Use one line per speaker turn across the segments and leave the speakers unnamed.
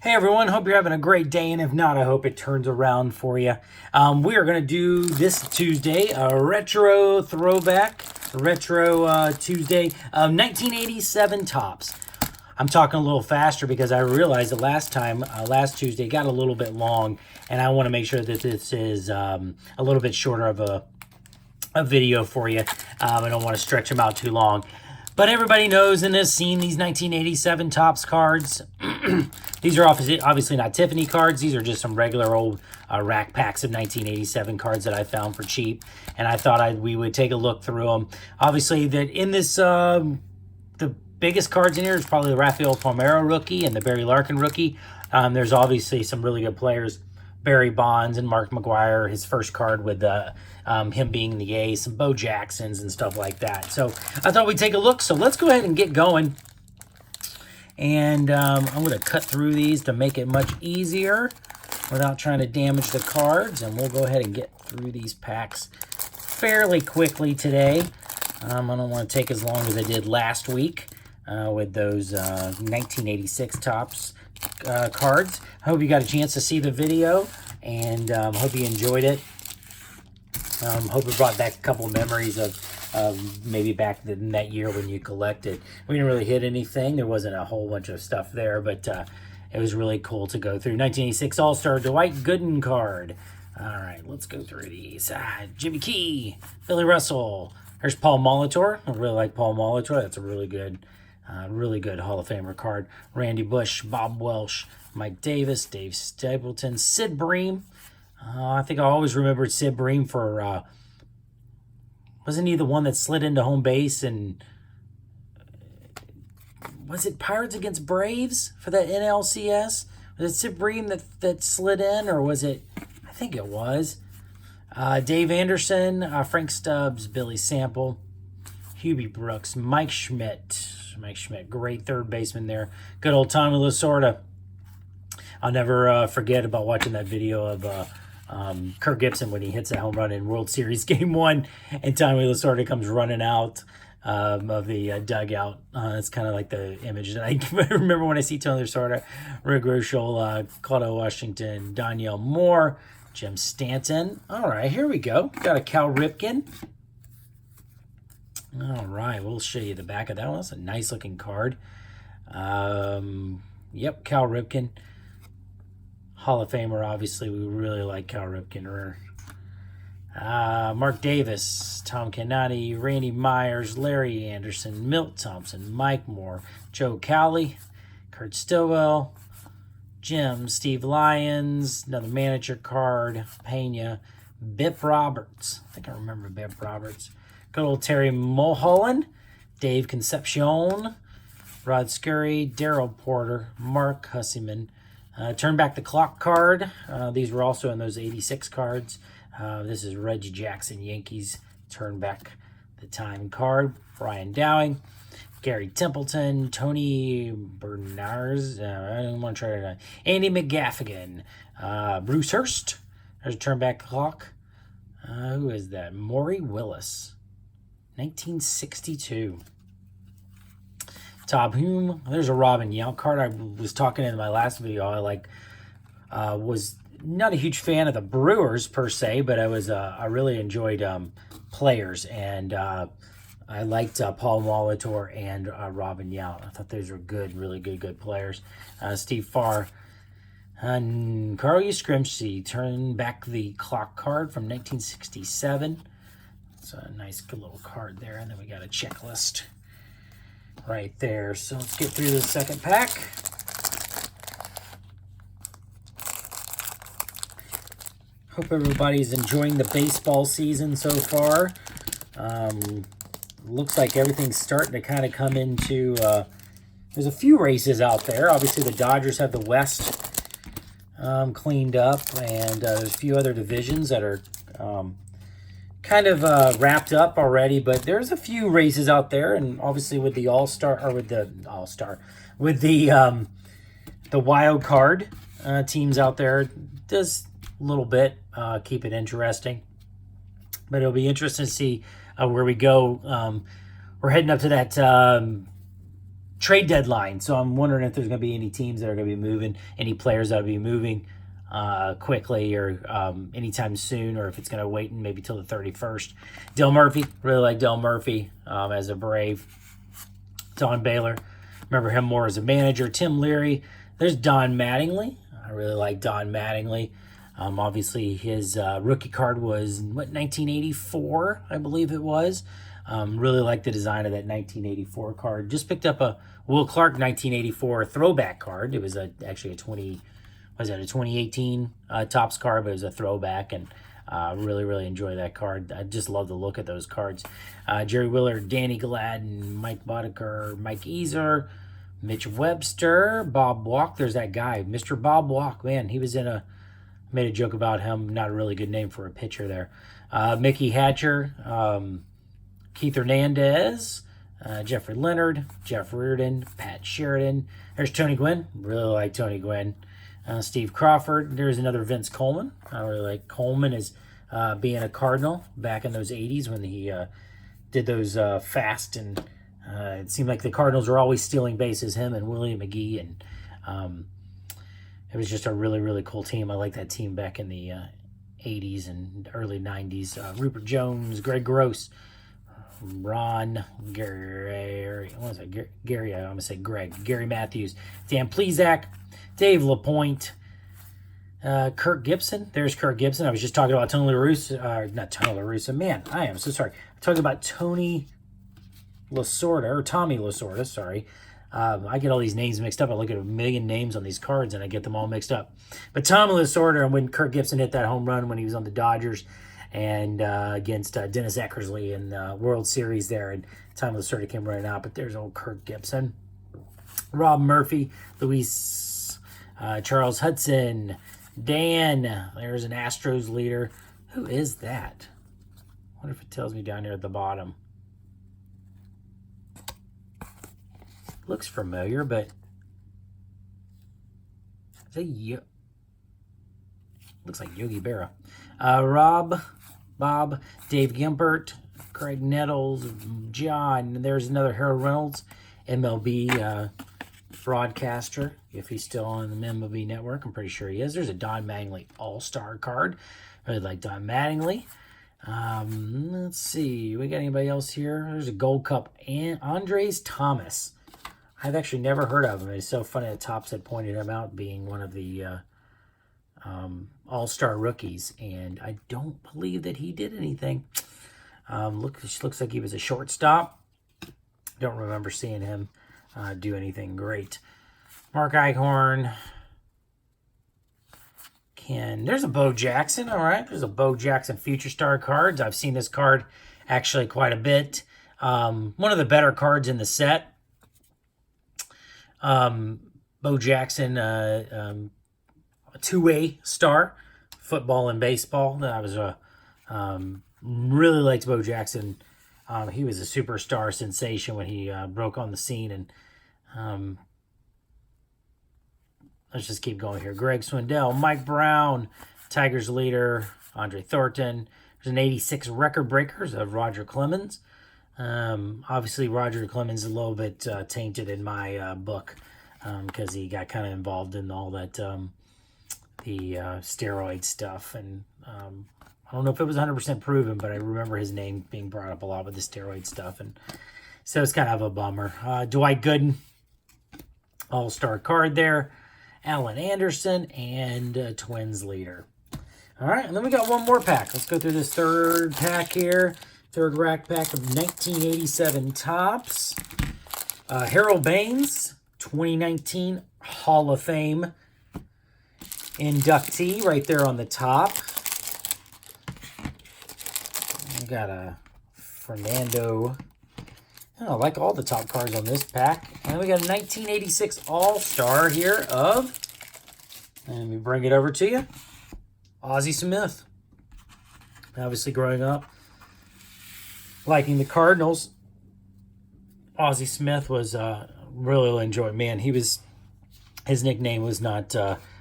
Hey everyone, hope you're having a great day, and if not, I hope it turns around for you. We are going to do this Tuesday, a retro throwback, retro Tuesday, 1987 tops. I'm talking a little faster because I realized the last Tuesday, got a little bit long, and I want to make sure that this is a little bit shorter of a video for you. I don't want to stretch them out too long. But everybody knows and has seen these 1987 Topps cards. These are obviously not Tiffany cards. These are just some regular old rack packs of 1987 cards that I found for cheap. And I thought we would take a look through them. Obviously, that in this, the biggest cards in here is probably the Rafael Palmeiro rookie and the Barry Larkin rookie. There's obviously some really good players. Barry Bonds and Mark McGwire, his first card with him being the ace, and Bo Jacksons and stuff like that. So I thought we'd take a look. So let's go ahead and get going. And I'm going to cut through these to make it much easier without trying to damage the cards. And we'll go ahead and get through these packs fairly quickly today. I don't want to take as long as I did last week with those 1986 Topps cards. I hope you got a chance to see the video, and hope you enjoyed it. Hope it brought back a couple of memories of maybe back in that year when you collected. We didn't really hit anything. There wasn't a whole bunch of stuff there, but it was really cool to go through. 1986 All-Star Dwight Gooden card. All right, let's go through these. Jimmy Key, Billy Russell. There's Paul Molitor. I really like Paul Molitor. That's a really good Hall of Famer card. Randy Bush, Bob Welsh, Mike Davis, Dave Stapleton, Sid Bream. I think I always remembered Sid Bream for, wasn't he the one that slid into home base? And was it Pirates against Braves for that NLCS? Was it Sid Bream that slid in, or was it? I think it was. Dave Anderson, Frank Stubbs, Billy Sample, Hubie Brooks, Mike Schmidt. Great third baseman there. Good old Tommy Lasorda. I'll never forget about watching that video of Kirk Gibson when he hits a home run in World Series Game 1, and Tommy Lasorda comes running out of the dugout. It's kind of like the image that I remember when I see Tommy Lasorda. Rick Ruschel, Claudio Washington, Danielle Moore, Jim Stanton. All right, here we go. Got a Cal Ripken. All right, we'll show you the back of that one. That's a nice looking card. Yep, Cal Ripken. Hall of Famer, obviously. We really like Cal Ripken. Mark Davis, Tom Canati, Randy Myers, Larry Anderson, Milt Thompson, Mike Moore, Joe Cowley, Kurt Stillwell, Jim, Steve Lyons, another manager card, Pena, Bip Roberts. I think I remember Bip Roberts. Good old Terry Mulholland, Dave Concepcion, Rod Scurry, Darryl Porter, Mark Husseman. Turn back the clock card. These were also in those 86 cards. This is Reggie Jackson, Yankees. Turn back the time card. Brian Dowling, Gary Templeton, Tony Bernars. I don't want to try it. Andy McGaffigan, Bruce Hurst. There's a turn back the clock. Who is that? Maury Willis. 1962. Top Hume. There's a Robin Yount card. I was talking in my last video. I was not a huge fan of the Brewers per se, but I really enjoyed players, and I liked Paul Molitor and Robin Yount. I thought those were really good players. Steve Farr. And Carl Yastrzemski. Turn back the clock card from 1967. It's a nice good little card there. And then we got a checklist right there. So let's get through the second pack. Hope everybody's enjoying the baseball season so far. Looks like everything's starting to kind of come into... there's a few races out there. Obviously, the Dodgers have the West cleaned up, and there's a few other divisions that are kind of wrapped up already, but there's a few races out there, and obviously with the the wild card teams out there, does a little bit keep it interesting. But it'll be interesting to see where we go. We're heading up to that trade deadline. So I'm wondering if there's going to be any teams that are going to be moving, any players that will be moving quickly or anytime soon, or if it's going to wait and maybe till the 31st. Dale Murphy, really like Dale Murphy as a Brave. Don Baylor, remember him more as a manager. Tim Leary. There's Don Mattingly. I really like Don Mattingly. Obviously, his rookie card was, 1984, I believe it was. Really like the design of that 1984 card. Just picked up a Will Clark 1984 throwback card. It was actually a 2018 Topps card, but it was a throwback, and really enjoy that card. I just love the look of those cards. Jerry Willard, Danny Gladden, Mike Boddicker, Mike Easer, Mitch Webster, Bob Walk. There's that guy, Mr. Bob Walk. Man, he was made a joke about him. Not a really good name for a pitcher there. Mickey Hatcher, Keith Hernandez, Jeffrey Leonard, Jeff Reardon, Pat Sheridan. There's Tony Gwynn. Really like Tony Gwynn. Steve Crawford. There's another Vince Coleman. I really like Coleman as being a Cardinal back in those 80s when he did those fast, and it seemed like the Cardinals were always stealing bases, him and Willie McGee, and it was just a really cool team. I like that team back in the 80s and early 90s. Rupert Jones, Greg Gross, Ron, Gary, what was it? Gary, I'm going to say Greg, Gary Matthews, Dan Plesac, Dave LaPointe, Kirk Gibson. There's Kirk Gibson. I was just talking about Tony La Russa, not Tony La Russa. Man, I am so sorry. I'm talking about Tony Lasorda, or Tommy Lasorda, sorry. I get all these names mixed up. I look at a million names on these cards, and I get them all mixed up. But Tommy Lasorda, when Kirk Gibson hit that home run when he was on the Dodgers, and against Dennis Eckersley in the World Series there, and Tommy Lasorda came running out. But there's old Kirk Gibson. Rob Murphy, Luis, Charles Hudson, Dan. There's an Astros leader. Who is that? I wonder if it tells me down here at the bottom. Looks familiar, but is it looks like Yogi Berra. Bob, Dave Gimbert, Craig Nettles, John. There's another Harold Reynolds, MLB broadcaster, if he's still on the MLB network. I'm pretty sure he is. There's a Don Mattingly All-Star card. Really like Don Mattingly. Let's see. We got anybody else here? There's a Gold Cup. And Andres Thomas. I've actually never heard of him. It's so funny that Topps had pointed him out being one of the all-star rookies, and I don't believe that he did anything. Looks like he was a shortstop. Don't remember seeing him do anything great. Mark Eichhorn. There's a Bo Jackson, all right. There's a Bo Jackson Future Star cards. I've seen this card actually quite a bit. One of the better cards in the set. Bo Jackson, a two-way star, football and baseball. I was really liked Bo Jackson. He was a superstar sensation when he broke on the scene. And let's just keep going here. Greg Swindell, Mike Brown, Tigers leader, Andre Thornton. There's an 86 record breakers of Roger Clemens. Obviously, Roger Clemens is a little bit tainted in my book because he got kind of involved in all that the steroid stuff, and I don't know if it was 100% proven, but I remember his name being brought up a lot with the steroid stuff, and so it's kind of a bummer. Dwight Gooden, All-Star card there. Alan Anderson, and Twins leader. All right, and then we got one more pack. Let's go through this third pack here. Third rack pack of 1987 Topps. Harold Baines, 2019 Hall of Fame inductee right there on the top. We got a Fernando. I like all the top cards on this pack. And we got a 1986 All-Star here of, let me bring it over to you, Ozzie Smith. Obviously growing up liking the Cardinals, Ozzie Smith was really enjoyed. Man, his nickname was not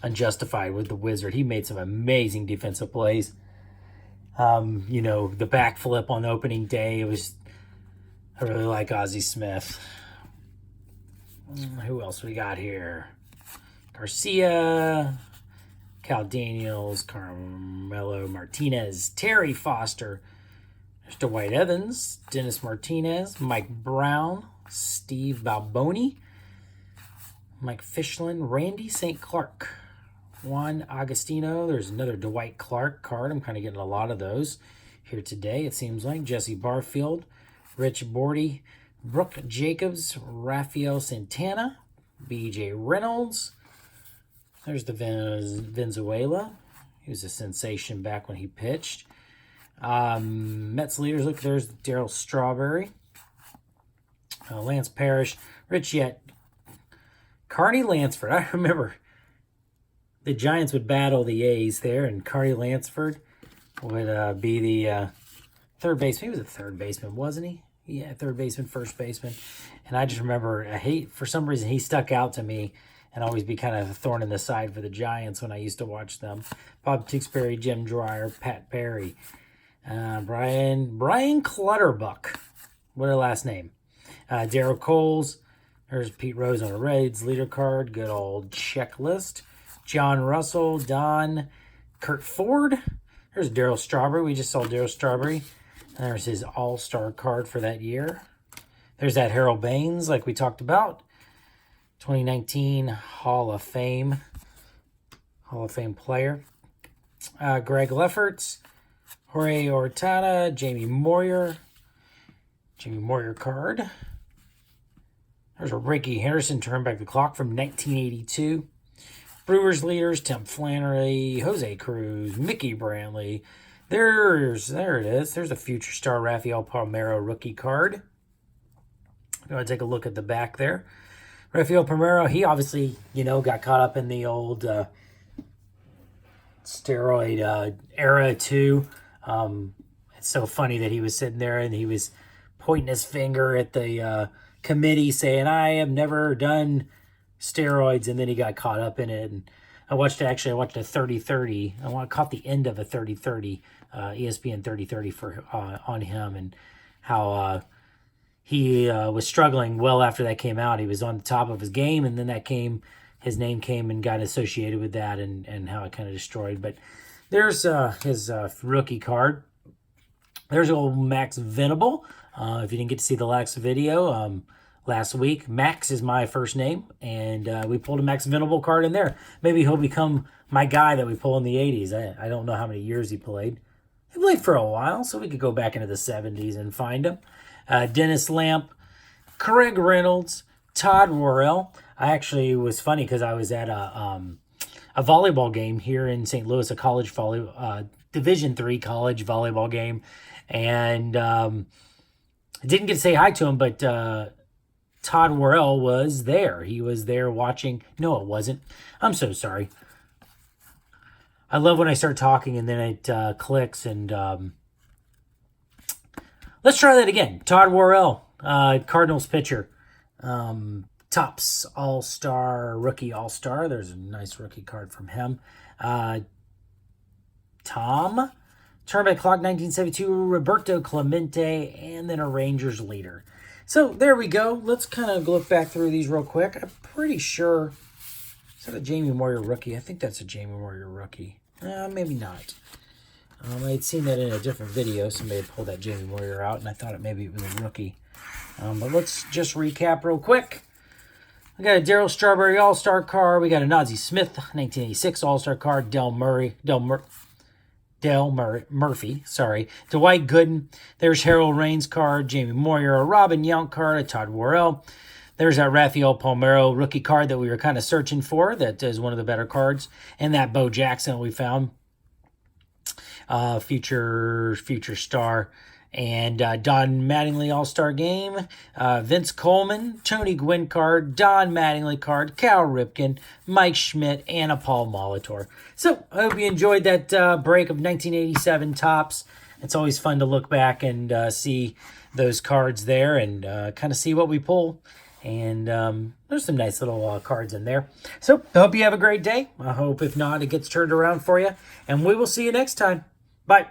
unjustified with the Wizard. He made some amazing defensive plays. You know, the backflip on opening day, I really like Ozzie Smith. Who else we got here? Garcia, Cal Daniels, Carmelo Martinez, Terry Foster, there's Dwight Evans, Dennis Martinez, Mike Brown, Steve Balboni, Mike Fischlin, Randy St. Clark, Juan Agostino. There's another Dwight Clark card. I'm kind of getting a lot of those here today, it seems like. Jesse Barfield, Rich Bordy, Brooke Jacobs, Rafael Santana, B.J. Reynolds. There's the Venezuela. He was a sensation back when he pitched. Mets leaders, look, there's Darryl Strawberry, Lance Parrish, Rich Yett, Carney Lansford. I remember the Giants would battle the A's there, and Carney Lansford would be the third baseman. He was a third baseman, wasn't he? Yeah, third baseman, first baseman. And I just remember, for some reason, he stuck out to me and always be kind of a thorn in the side for the Giants when I used to watch them. Bob Tewksbury, Jim Dreyer, Pat Perry, Brian Clutterbuck. What a last name. Darryl Coles. There's Pete Rose on a Reds leader card. Good old checklist. John Russell, Kurt Ford. There's Darryl Strawberry. We just saw Darryl Strawberry. And there's his all-star card for that year. There's that Harold Baines, like we talked about. 2019 Hall of Fame player. Greg Lefferts, Jorge Hurtado, Jamie Moyer card. There's a Ricky Henderson, turn back the clock from 1982. Brewers leaders, Tim Flannery, Jose Cruz, Mickey Brantley. There it is. There's a future star Rafael Palmeiro rookie card. I'm going to take a look at the back there. Rafael Palmeiro, he obviously, got caught up in the old steroid era too. It's so funny that he was sitting there and he was pointing his finger at the committee saying, I have never done steroids, and then he got caught up in it. And I watched a 30-30. I caught the end of a 30-30, ESPN 30-30 for on him, and how he was struggling well after that came out. He was on the top of his game, and then his name came and got associated with that, and how it kind of destroyed. But there's his rookie card. There's old Max Venable. If you didn't get to see the last video last week, Max is my first name, and we pulled a Max Venable card in there. Maybe he'll become my guy that we pull in the 80s. I don't know how many years he played. He played for a while, so we could go back into the 70s and find him. Dennis Lamp, Craig Reynolds, Todd Worrell. I actually was funny because I was at a volleyball game here in St. Louis, a college Division III college volleyball game, and I didn't get to say hi to him, but Todd Worrell was there. He was there watching. No, it wasn't. I'm so sorry. I love when I start talking and then it clicks. And let's try that again. Todd Worrell, Cardinals pitcher. Topps All-Star, Rookie All-Star. There's a nice rookie card from him. Tom, Turnback Clock 1972, Roberto Clemente, and then a Rangers leader. So there we go. Let's kind of look back through these real quick. I'm pretty sure, is that a Jamie Moyer rookie? I think that's a Jamie Moyer rookie. Maybe not. I had seen that in a different video. Somebody had pulled that Jamie Moyer out, and I thought maybe it was a rookie. But let's just recap real quick. We got a Darryl Strawberry All-Star card. We got a Nazi Smith 1986 All-Star card. Dale Murphy, Dwight Gooden. There's Harold Raines card, Jamie Moyer, a Robin Yount card, a Todd Worrell. There's that Rafael Palmeiro rookie card that we were kind of searching for. That is one of the better cards. And that Bo Jackson we found, future star. And Don Mattingly All-Star Game, Vince Coleman, Tony Gwynn card, Don Mattingly card, Cal Ripken, Mike Schmidt, and a Paul Molitor. So I hope you enjoyed that break of 1987 Topps. It's always fun to look back and see those cards there and kind of see what we pull. And there's some nice little cards in there. So I hope you have a great day. I hope if not, it gets turned around for you. And we will see you next time. Bye.